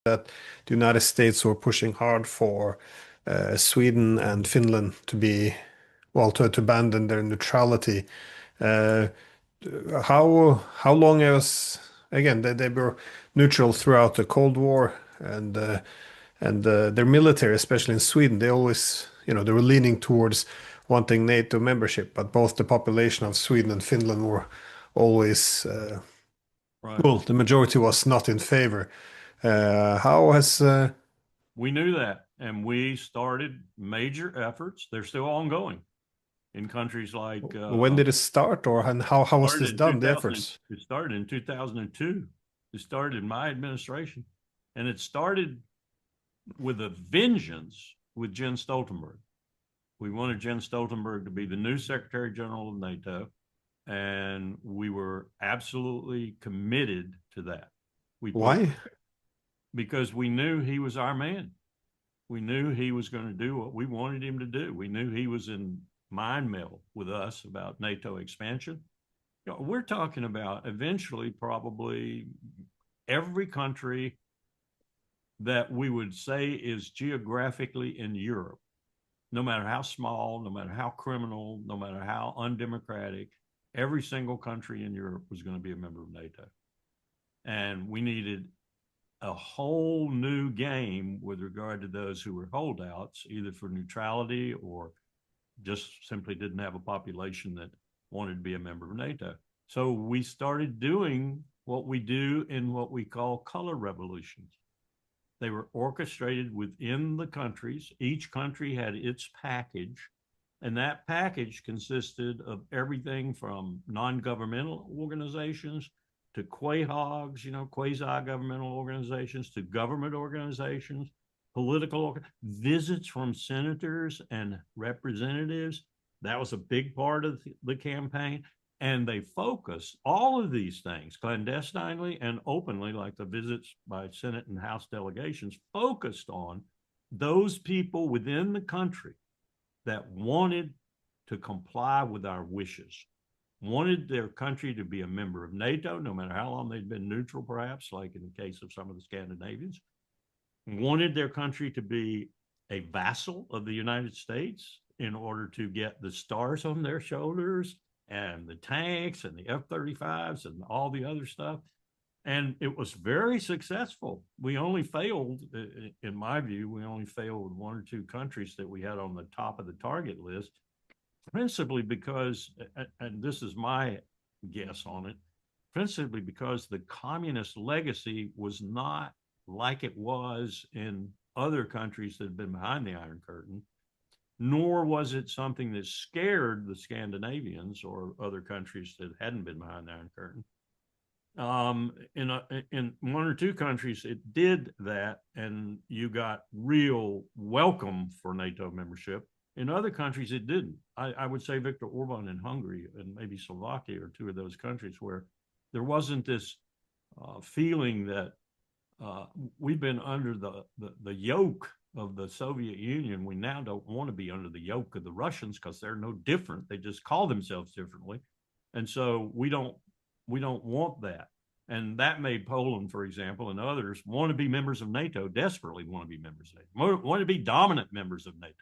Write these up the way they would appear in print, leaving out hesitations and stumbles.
that the United States were pushing hard for Sweden and Finland to be, well, to abandon their neutrality. Uh, how long was again they were neutral throughout the Cold War and their military, especially in Sweden, they always they were leaning towards wanting NATO membership, but both the population of Sweden and Finland were always Right. well, the majority was not in favor. How has We knew that, and we started major efforts. They're still ongoing in countries like when did it start, or and how was started this in done? The 2000. efforts. It started in 2002. It started in my administration, and it started with a vengeance with Jens Stoltenberg. We wanted Jens Stoltenberg to be the new Secretary General of NATO, and we were absolutely committed to that. We put Why? because we knew he was our man. We knew he was going to do what we wanted him to do. We knew he was in mind meld with us about NATO expansion. We're talking about eventually probably every country that we would say is geographically in Europe, no matter how small, no matter how criminal, no matter how undemocratic, every single country in Europe was going to be a member of NATO. And we needed a whole new game with regard to those who were holdouts, either for neutrality or just simply didn't have a population that wanted to be a member of NATO. So we started doing what we do in what we call color revolutions. They were orchestrated within the countries. Each country had its package, and that package consisted of everything from non-governmental organizations to quahogs, quasi-governmental organizations, to government organizations, visits from senators and representatives. That was a big part of the campaign. And they focused all of these things clandestinely and openly, like the visits by Senate and House delegations, focused on those people within the country that wanted to comply with our wishes, wanted their country to be a member of NATO, no matter how long they'd been neutral, perhaps, like in the case of some of the Scandinavians, wanted their country to be a vassal of the United States in order to get the stars on their shoulders and the tanks and the F-35s and all the other stuff. And it was very successful. We only failed, in my view, we only failed with one or two countries that we had on the top of the target list, principally because, and this is my guess on it, principally because the communist legacy was not like it was in other countries that had been behind the Iron Curtain, nor was it something that scared the Scandinavians or other countries that hadn't been behind the Iron Curtain. In one or two countries, it did that, and you got real welcome for NATO membership. In other countries, it didn't. I would say Viktor Orban in Hungary and maybe Slovakia are two of those countries where there wasn't this feeling that we've been under the yoke of the Soviet Union. We now don't want to be under the yoke of the Russians because they're no different. They just call themselves differently. And so we don't want that. And that made Poland, for example, and others want to be members of NATO, desperately want to be members of NATO, want to be dominant members of NATO.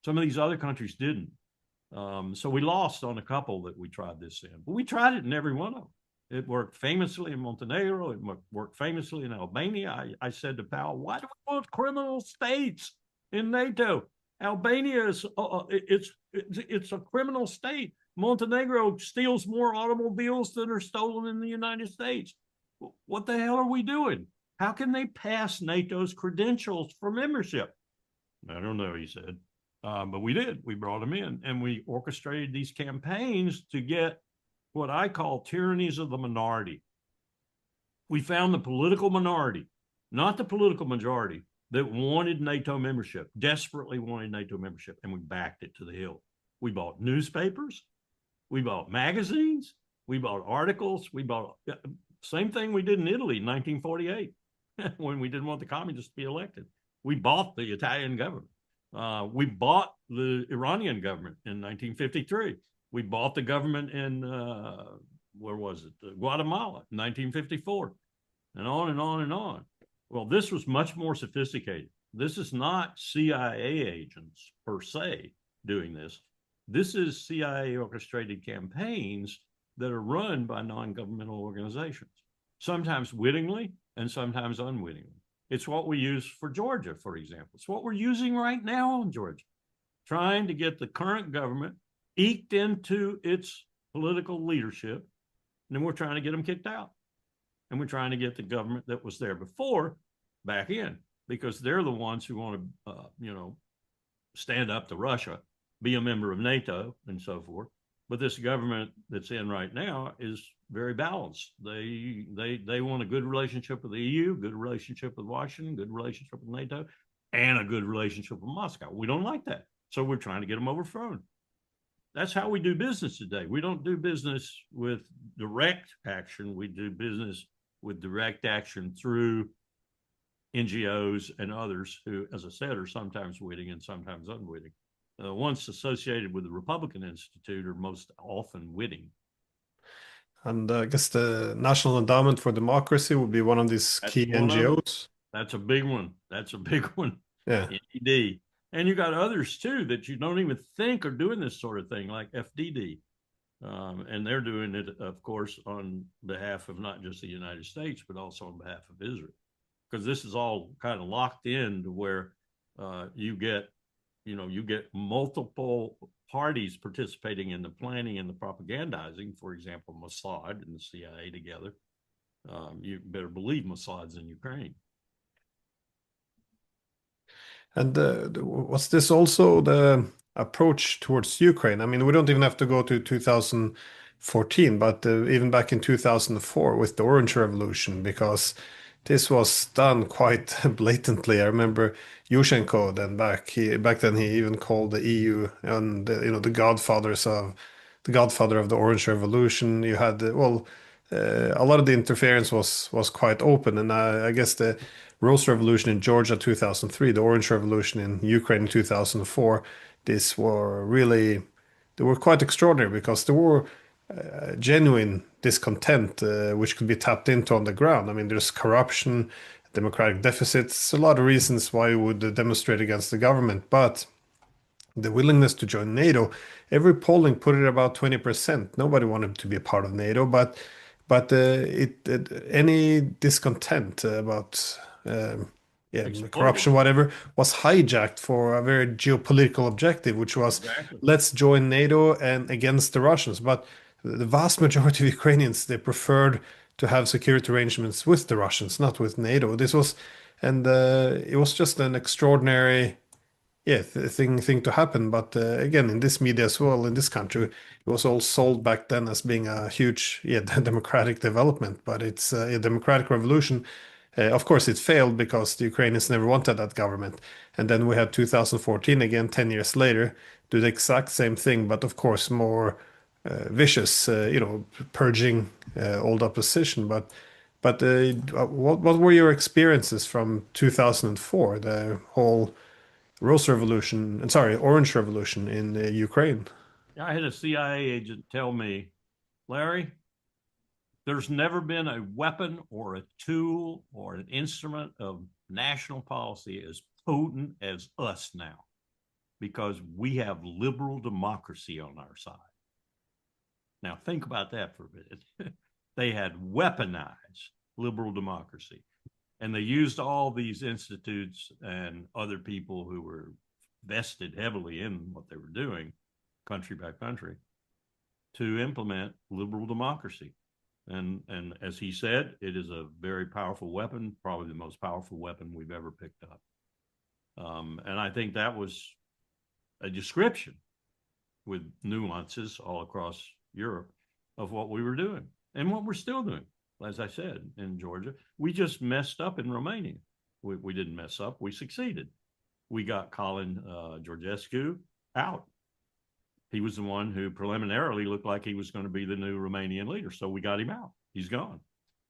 Some of these other countries didn't. So we lost on a couple that we tried this in, but we tried it in every one of them. It worked famously in Montenegro. It worked famously in Albania. I said to Powell, why do we want criminal states in NATO? Albania is it's a criminal state. Montenegro steals more automobiles than are stolen in the United States. What the hell are we doing? How can they pass NATO's credentials for membership? I don't know, he said. But we did. We brought them in, and we orchestrated these campaigns to get what I call tyrannies of the minority. We found the political minority, not the political majority, that wanted NATO membership, desperately wanted NATO membership, and we backed it to the hill. We bought newspapers, we bought magazines, we bought articles, we bought same thing we did in Italy in 1948 when we didn't want the communists to be elected. We bought the Italian government. We bought the Iranian government in 1953. We bought the government in, where was it? Guatemala in 1954, and on and on and on. Well, this was much more sophisticated. This is not CIA agents per se doing this. This is CIA orchestrated campaigns that are run by non-governmental organizations, sometimes wittingly and sometimes unwittingly. It's what we use for Georgia, for example. It's what we're using right now in Georgia, trying to get the current government eked into its political leadership, and then we're trying to get them kicked out. And we're trying to get the government that was there before back in, because they're the ones who want to, stand up to Russia, be a member of NATO, and so forth. But this government that's in right now is very balanced. They want a good relationship with the EU, good relationship with Washington, good relationship with NATO, and a good relationship with Moscow. We don't like that, so we're trying to get them overthrown. That's how we do business today. We don't do business with direct action. We do business with direct action through NGOs and others who, as I said, are sometimes witting and sometimes unwitting. The ones associated with the Republican Institute are most often witting. And I guess the National Endowment for Democracy would be one of these key NGOs. That's a big one. That's a big one. Yeah. NED. And you got others too that you don't even think are doing this sort of thing, like FDD. And they're doing it, of course, on behalf of not just the United States, but also on behalf of Israel. Because this is all kind of locked in to where you get multiple parties participating in the planning and the propagandizing. For example, Mossad and the CIA together. You better believe Mossad's in Ukraine. And was this also the approach towards Ukraine? I mean, we don't even have to go to 2014, but even back in 2004 with the Orange Revolution, because this was done quite blatantly. I remember Yushchenko then back then he even called the EU and the godfather of the Orange Revolution. You had a lot of the interference was quite open, and I guess the Rose Revolution in Georgia 2003, the Orange Revolution in Ukraine in 2004, they were quite extraordinary because there were genuine discontent, which could be tapped into on the ground. I mean, there's corruption, democratic deficits, a lot of reasons why you would demonstrate against the government. But the willingness to join NATO, every polling put it about 20%. Nobody wanted to be a part of NATO, but any discontent about corruption, whatever, was hijacked for a very geopolitical objective, which was let's join NATO and against the Russians. But the vast majority of Ukrainians, they preferred to have security arrangements with the Russians, not with NATO. It was just an extraordinary, thing to happen. But again, in this media as well, in this country, it was all sold back then as being a huge, democratic development. But it's a democratic revolution. Of course, it failed because the Ukrainians never wanted that government. And then we had 2014 again, 10 years later, do the exact same thing, but of course more vicious, purging old opposition. But what were your experiences from 2004, the whole Orange Revolution in Ukraine? I had a CIA agent tell me, Larry, there's never been a weapon or a tool or an instrument of national policy as potent as us now, because we have liberal democracy on our side. Now, think about that for a minute. They had weaponized liberal democracy, and they used all these institutes and other people who were vested heavily in what they were doing, country by country, to implement liberal democracy. And as he said, it is a very powerful weapon, probably the most powerful weapon we've ever picked up. And I think that was a description with nuances all across Europe of what we were doing and what we're still doing. As I said, in Georgia, we just messed up in Romania. We didn't mess up. We succeeded. We got Colin Georgescu out. He was the one who preliminarily looked like he was going to be the new Romanian leader. So we got him out. He's gone.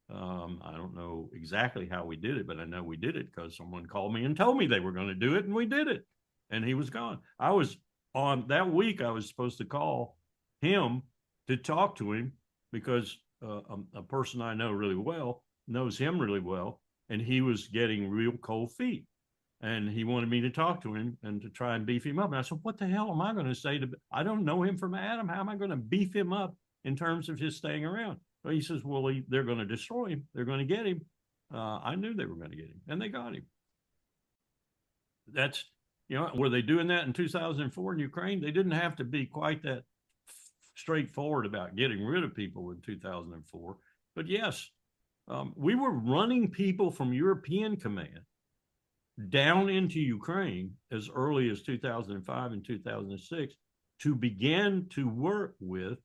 I don't know exactly how we did it, but I know we did it because someone called me and told me they were going to do it, and we did it. And he was gone. I was on that week, I was supposed to call him to talk to him because a person I know really well knows him really well. and he was getting real cold feet. And he wanted me to talk to him and to try and beef him up. And I said, what the hell am I going to say to, I don't know him from Adam. How am I going to beef him up in terms of his staying around? Well, he says, well, they're going to destroy him. They're going to get him. I knew they were going to get him, and they got him. That's, were they doing that in 2004 in Ukraine? They didn't have to be quite that straightforward about getting rid of people in 2004. But yes, we were running people from European command down into Ukraine as early as 2005 and 2006 to begin to work with,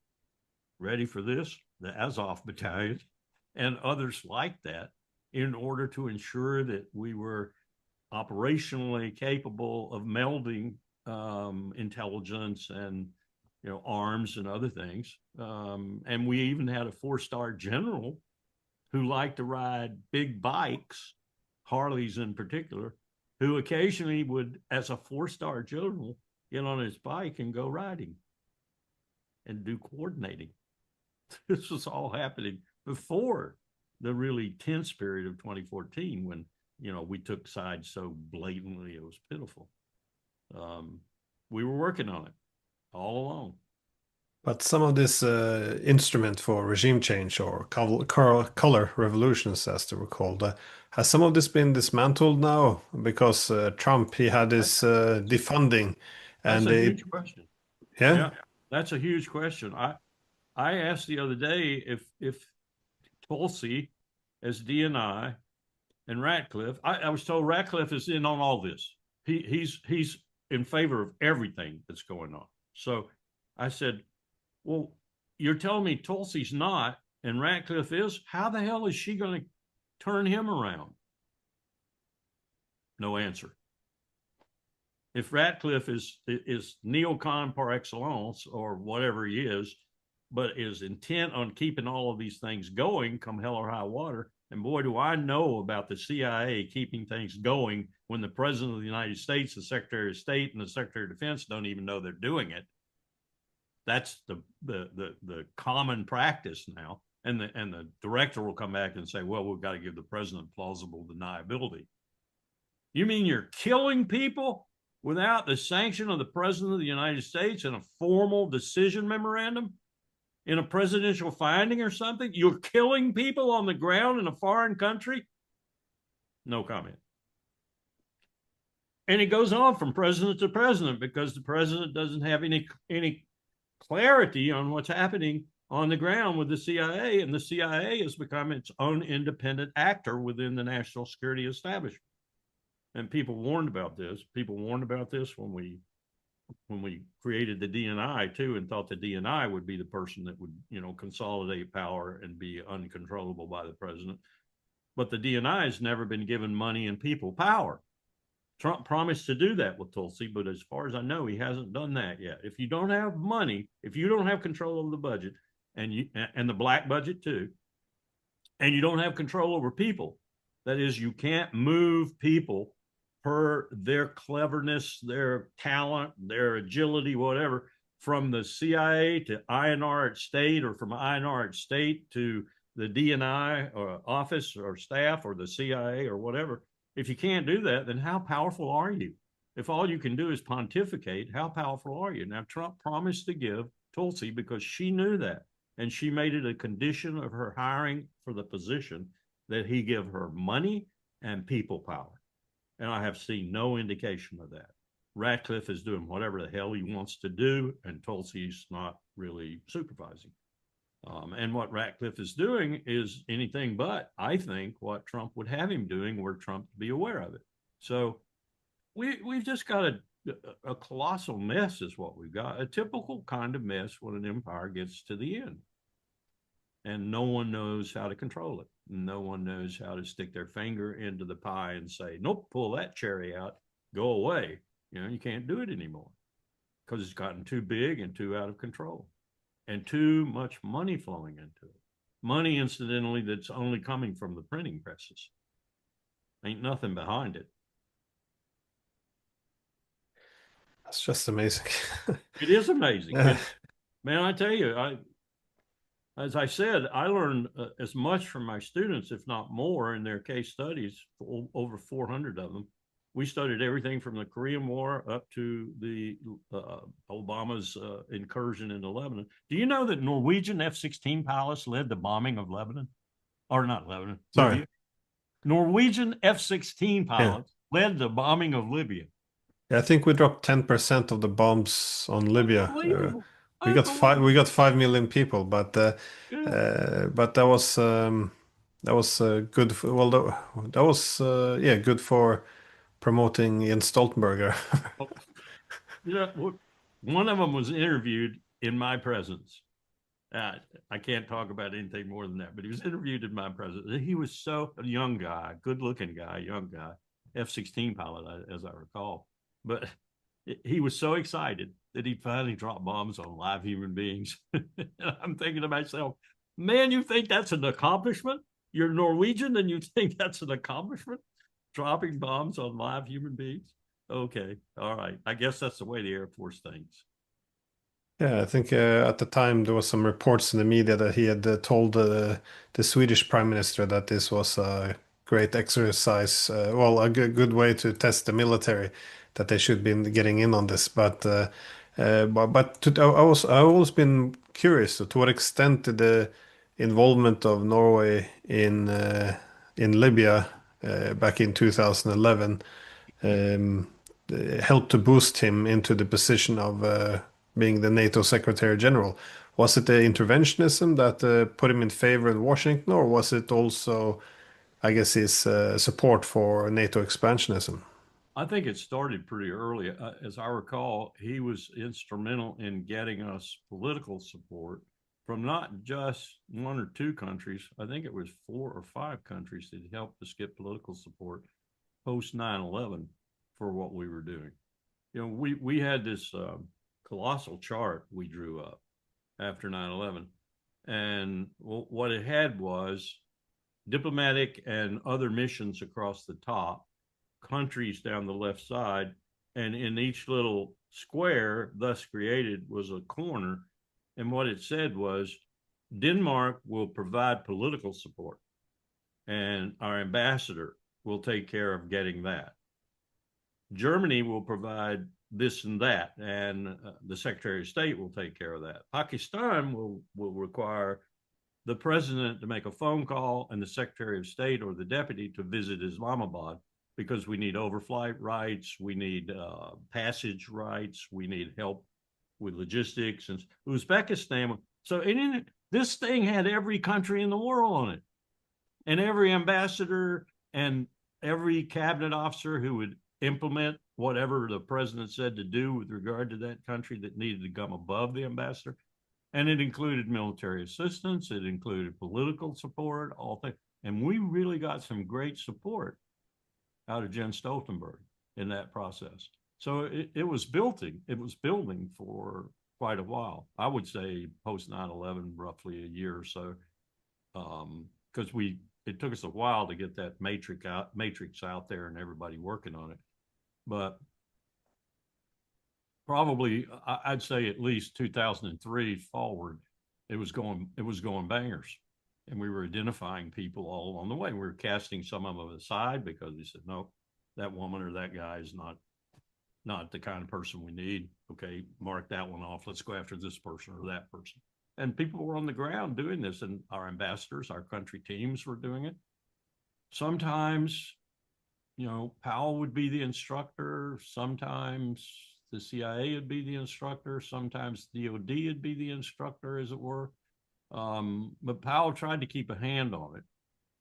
ready for this, the Azov battalions and others like that, in order to ensure that we were operationally capable of melding intelligence and arms and other things. And we even had a 4-star general who liked to ride big bikes, Harleys in particular, who occasionally would, as a 4-star general, get on his bike and go riding and do coordinating. This was all happening before the really tense period of 2014 when, we took sides so blatantly it was pitiful. We were working on it all along. But some of this instrument for regime change or color revolutions, as they were called, has some of this been dismantled now? Because Trump, he had this defunding, That's and a huge question. yeah, Yeah, that's a huge question. I asked the other day if Tulsi as DNI and Ratcliffe, I was told Ratcliffe is in on all this. He's in favor of everything that's going on. So I said, well, you're telling me Tulsi's not and Ratcliffe is? How the hell is she going to turn him around? No answer. If Ratcliffe is neocon par excellence or whatever he is, but is intent on keeping all of these things going come hell or high water, and boy, do I know about the CIA keeping things going when the President of the United States, the Secretary of State, and the Secretary of Defense don't even know they're doing it. That's the common practice now. And the director will come back and say, well, we've got to give the president plausible deniability. You mean you're killing people without the sanction of the President of the United States in a formal decision memorandum? In a presidential finding or something? You're killing people on the ground in a foreign country? No comment. And it goes on from president to president because the president doesn't have any clarity on what's happening on the ground with the CIA, and the CIA has become its own independent actor within the national security establishment. And people warned about this. People warned about this when we created the DNI too, and thought the DNI would be the person that would, consolidate power and be uncontrollable by the president. But the DNI has never been given money and people power. Trump promised to do that with Tulsi, but as far as I know, he hasn't done that yet. If you don't have money, if you don't have control over the budget and the black budget too, and you don't have control over people, that is, you can't move people per their cleverness, their talent, their agility, whatever, from the CIA to INR at state, or from INR at state to the DNI or office or staff or the CIA or whatever. If you can't do that, then how powerful are you? If all you can do is pontificate, how powerful are you? Now, Trump promised to give Tulsi, because she knew that, and she made it a condition of her hiring for the position, that he give her money and people power. And I have seen no indication of that. Ratcliffe is doing whatever the hell he wants to do, and Tulsi's not really supervising. And what Ratcliffe is doing is anything but, I think, what Trump would have him doing, were Trump to be aware of it. So we've just got a colossal mess is what we've got, a typical kind of mess when an empire gets to the end. And no one knows how to control it. No one knows how to stick their finger into the pie and say, nope, pull that cherry out, go away. You can't do it anymore because it's gotten too big and too out of control and too much money flowing into it. Money, incidentally, that's only coming from the printing presses. Ain't nothing behind it. That's just amazing. It is amazing. Man, I tell you, as I said, I learned as much from my students, if not more, in their case studies, over 400 of them. We studied everything from the Korean War up to the Obama's incursion into Lebanon. Do you know that Norwegian F-16 pilots led the bombing of Lebanon? Or not Lebanon, Sorry. Libya? Norwegian F-16 Yeah. pilots led the bombing of Libya. Yeah, I think we dropped 10% of the bombs on Libya. Unbelievable. We Unbelievable. got 5 million people, Yeah. but that was good for, well that was yeah, good for promoting Jens Stoltenberg. Oh, yeah. One of them was interviewed in my presence. Uh, I can't talk about anything more than that, but he was interviewed in my presence. He was so a young guy, good looking guy, young guy, F-16 pilot, as I recall. But he was so excited that he finally dropped bombs on live human beings. I'm thinking to myself, man, you think that's an accomplishment? You're Norwegian and you think that's an accomplishment? Dropping bombs on live human beings? Okay, all right. I guess that's the way the Air Force thinks. Yeah, I think at the time there was some reports in the media that he had told the Swedish Prime Minister that this was a great exercise, well, a good way to test the military, that they should be getting in on this. I've always been curious to what extent did the involvement of Norway in Libya back in 2011 um, helped to boost him into the position of being the NATO Secretary General. Was it the interventionism that put him in favor in Washington, or was it also, I guess, his support for NATO expansionism? I think it started pretty early. As I recall, he was instrumental in getting us political support from not just one or two countries. I think it was 4 or 5 countries that helped us get political support post 9/11 for what we were doing. You know, we had this colossal chart we drew up after 9/11. And what it had was diplomatic and other missions across the top, countries down the left side, and in each little square thus created was a corner. And what it said was Denmark will provide political support, and our ambassador will take care of getting that. Germany will provide this and that, and the Secretary of State will take care of that. Pakistan will require the president to make a phone call and the Secretary of State or the deputy to visit Islamabad because we need overflight rights, we need passage rights, we need help with logistics. And Uzbekistan. So this thing had every country in the world on it, and every ambassador and every cabinet officer who would implement whatever the president said to do with regard to that country that needed to come above the ambassador. And it included military assistance, it included political support, all things. And we really got some great support out of Jens Stoltenberg in that process. So it was building. It was building for quite a while. I would say post 9/11, roughly a year or so, because it took us a while to get that matrix out there and everybody working on it. But probably I'd say at least 2003 forward, it was going bangers, and we were identifying people all along the way. We were casting some of them aside because we said, no, that woman or that guy is not the kind of person we need. Okay, mark that one off. Let's go after this person or that person. And people were on the ground doing this, and our ambassadors, our country teams were doing it. Sometimes, Powell would be the instructor. Sometimes the CIA would be the instructor. Sometimes DOD would be the instructor, as it were. But Powell tried to keep a hand on it,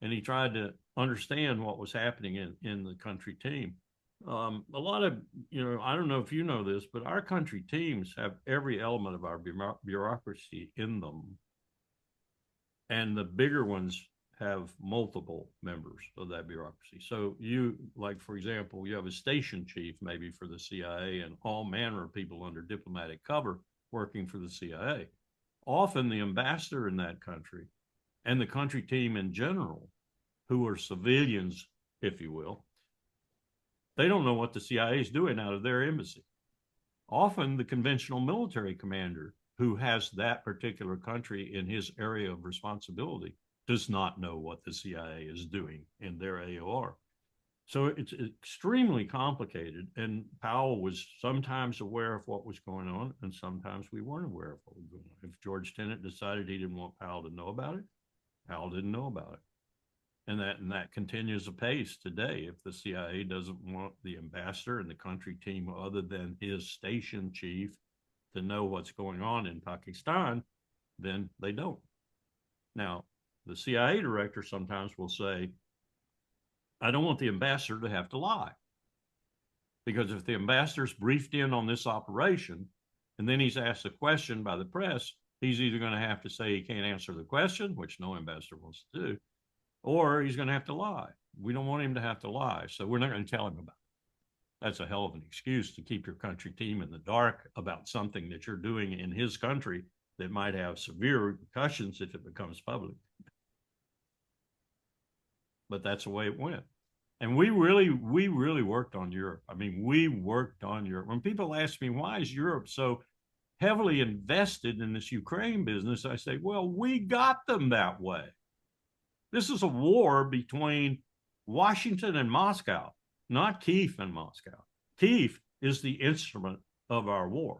and he tried to understand what was happening in the country team. A lot of, I don't know if you know this, but our country teams have every element of our bureaucracy in them. And the bigger ones have multiple members of that bureaucracy. So for example, you have a station chief maybe for the CIA and all manner of people under diplomatic cover working for the CIA. Often the ambassador in that country and the country team in general, who are civilians, if you will, they don't know what the CIA is doing out of their embassy. Often the conventional military commander who has that particular country in his area of responsibility does not know what the CIA is doing in their AOR. So it's extremely complicated. And Powell was sometimes aware of what was going on, and sometimes we weren't aware of what was going on. If George Tenet decided he didn't want Powell to know about it, Powell didn't know about it. And that continues apace today. If the CIA doesn't want the ambassador and the country team other than his station chief to know what's going on in Pakistan, then they don't. Now, the CIA director sometimes will say, I don't want the ambassador to have to lie. Because if the ambassador's briefed in on this operation and then he's asked a question by the press, he's either going to have to say he can't answer the question, which no ambassador wants to do, or he's going to have to lie. We don't want him to have to lie, so we're not going to tell him about it. That's a hell of an excuse to keep your country team in the dark about something that you're doing in his country that might have severe repercussions if it becomes public. But that's the way it went. And we really worked on Europe. I mean, we worked on Europe. When people ask me, why is Europe so heavily invested in this Ukraine business, I say, well, we got them that way. This is a war between Washington and Moscow, not Kyiv and Moscow. Kyiv is the instrument of our war.